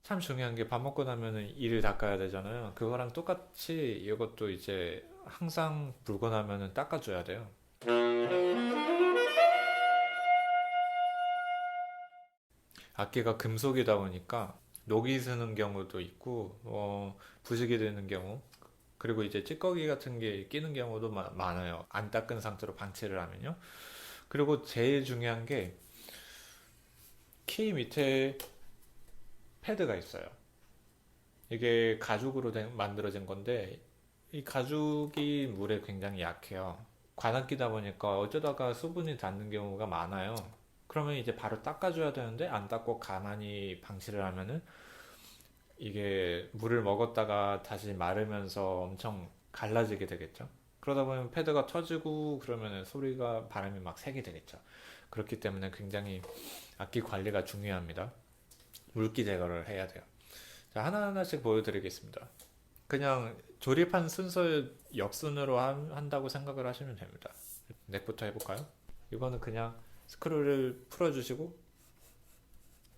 참 중요한 게 밥 먹고 나면은 이를 닦아야 되잖아요. 그거랑 똑같이 이것도 이제 항상 불고 나면은 닦아줘야 돼요. 악기가 금속이다 보니까 녹이 스는 경우도 있고, 부식이 되는 경우, 그리고 이제 찌꺼기 같은 게 끼는 경우도 많아요. 안 닦은 상태로 방치를 하면요. 그리고 제일 중요한 게 키 밑에 패드가 있어요. 이게 가죽으로 만들어진 건데 이 가죽이 물에 굉장히 약해요. 관악기다 보니까 어쩌다가 수분이 닿는 경우가 많아요. 그러면 이제 바로 닦아줘야 되는데 안 닦고 가만히 방치를 하면은 이게 물을 먹었다가 다시 마르면서 엄청 갈라지게 되겠죠. 그러다 보면 패드가 터지고 그러면 소리가 바람이 막 새게 되겠죠. 그렇기 때문에 굉장히 악기 관리가 중요합니다. 물기 제거를 해야 돼요. 자, 하나하나씩 보여드리겠습니다. 그냥 조립한 순서 역순으로 한다고 생각을 하시면 됩니다. 넥부터 해볼까요? 이거는 그냥 스크류를 풀어주시고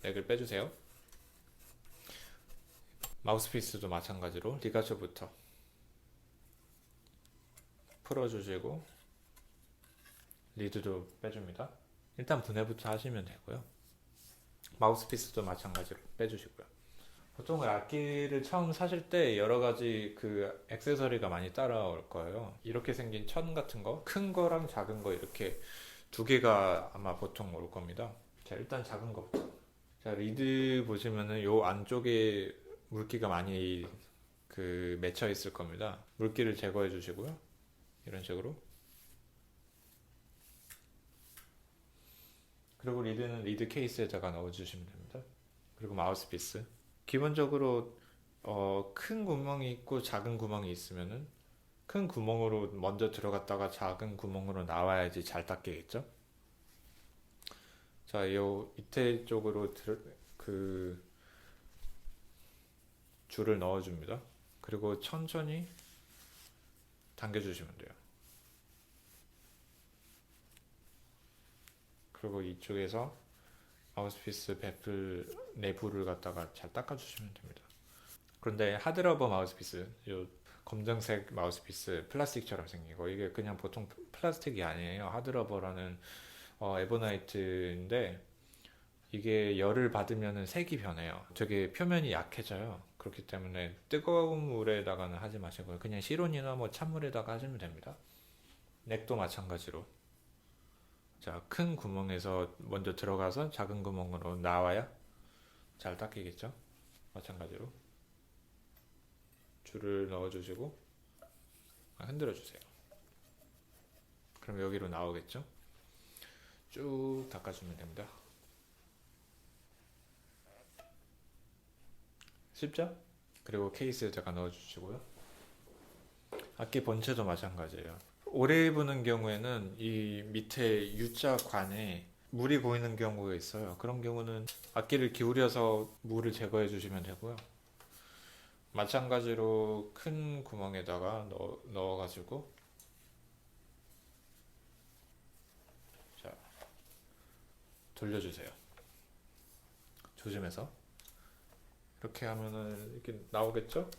넥을 빼주세요. 마우스피스도 마찬가지로 리가초부터 풀어주시고 리드도 빼줍니다. 일단 분해부터 하시면 되고요. 마우스피스도 마찬가지로 빼주시고요. 보통 악기를 처음 사실 때 여러 가지 그 액세서리가 많이 따라올 거예요. 이렇게 생긴 천 같은 거, 큰 거랑 작은 거 이렇게 두 개가 아마 보통 올 겁니다. 자, 일단 작은 거부터. 자, 리드 보시면은 요 안쪽에 물기가 많이 그 맺혀 있을 겁니다. 물기를 제거해 주시고요. 이런 식으로. 그리고 리드는 리드 케이스에다가 넣어 주시면 됩니다. 그리고 마우스피스. 기본적으로 큰 구멍이 있고 작은 구멍이 있으면은 큰 구멍으로 먼저 들어갔다가 작은 구멍으로 나와야지 잘 닦이겠죠? 자, 요 밑에 쪽으로 그 줄을 넣어줍니다. 그리고 천천히 당겨주시면 돼요. 그리고 이쪽에서 마우스피스 배플 내부를 갖다가 잘 닦아주시면 됩니다. 그런데 하드러버 마우스피스, 요 검정색 마우스피스 플라스틱처럼 생긴 거, 이게 그냥 보통 플라스틱이 아니에요. 하드러버라는 에보나이트인데 이게 열을 받으면 색이 변해요. 되게 표면이 약해져요. 그렇기 때문에 뜨거운 물에다가는 하지 마시고요. 그냥 실온이나 뭐 찬물에다가 하시면 됩니다. 넥도 마찬가지로. 자, 큰 구멍에서 먼저 들어가서 작은 구멍으로 나와야 잘 닦이겠죠? 마찬가지로 줄을 넣어주시고 흔들어 주세요. 그럼 여기로 나오겠죠? 쭉 닦아주면 됩니다. 쉽죠? 그리고 케이스에다가 넣어주시고요. 악기 본체도 마찬가지예요. 오래 부는 경우에는 이 밑에 U자 관에 물이 고이는 경우가 있어요. 그런 경우는 악기를 기울여서 물을 제거해 주시면 되고요. 마찬가지로 큰 구멍에다가 넣어가지고 자, 돌려주세요. 조심해서. 이렇게 하면은 이렇게 나오겠죠?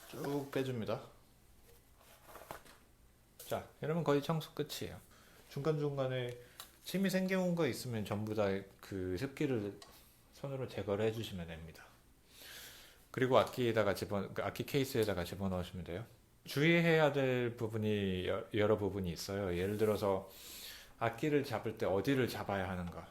쭉 빼줍니다. 자, 이러면 거의 청소 끝이에요. 중간중간에 침이 생겨온 거 있으면 전부 다 그 습기를 손으로 제거를 해주시면 됩니다. 그리고 그 악기 케이스에다가 집어넣으시면 돼요. 주의해야 될 부분이 여러 부분이 있어요. 예를 들어서 악기를 잡을 때 어디를 잡아야 하는가.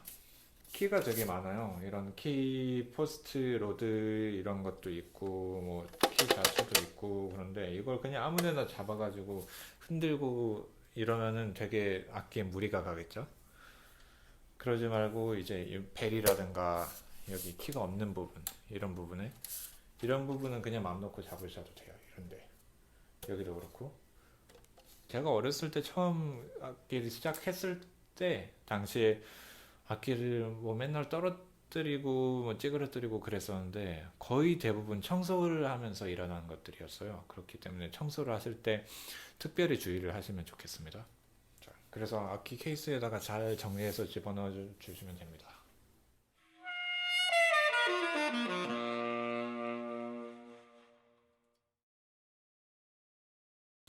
키가 되게 많아요. 이런 키 포스트 로드 이런 것도 있고 뭐 키 자체도 있고 그런데 이걸 그냥 아무데나 잡아가지고 흔들고 이러면은 되게 악기에 무리가 가겠죠. 그러지 말고 이제 이 벨이라든가 여기 키가 없는 부분 이런 부분은 그냥 맘 놓고 잡으셔도 돼요. 이런데 여기도 그렇고 제가 어렸을 때 처음 악기를 시작했을 때 당시에 악기를 뭐 맨날 깨뜨리고 뭐 찌그러뜨리고 그랬었는데 거의 대부분 청소를 하면서 일어나는 것들이었어요. 그렇기 때문에 청소를 하실 때 특별히 주의를 하시면 좋겠습니다. 자, 그래서 악기 케이스에다가 잘 정리해서 집어넣어 주시면 됩니다.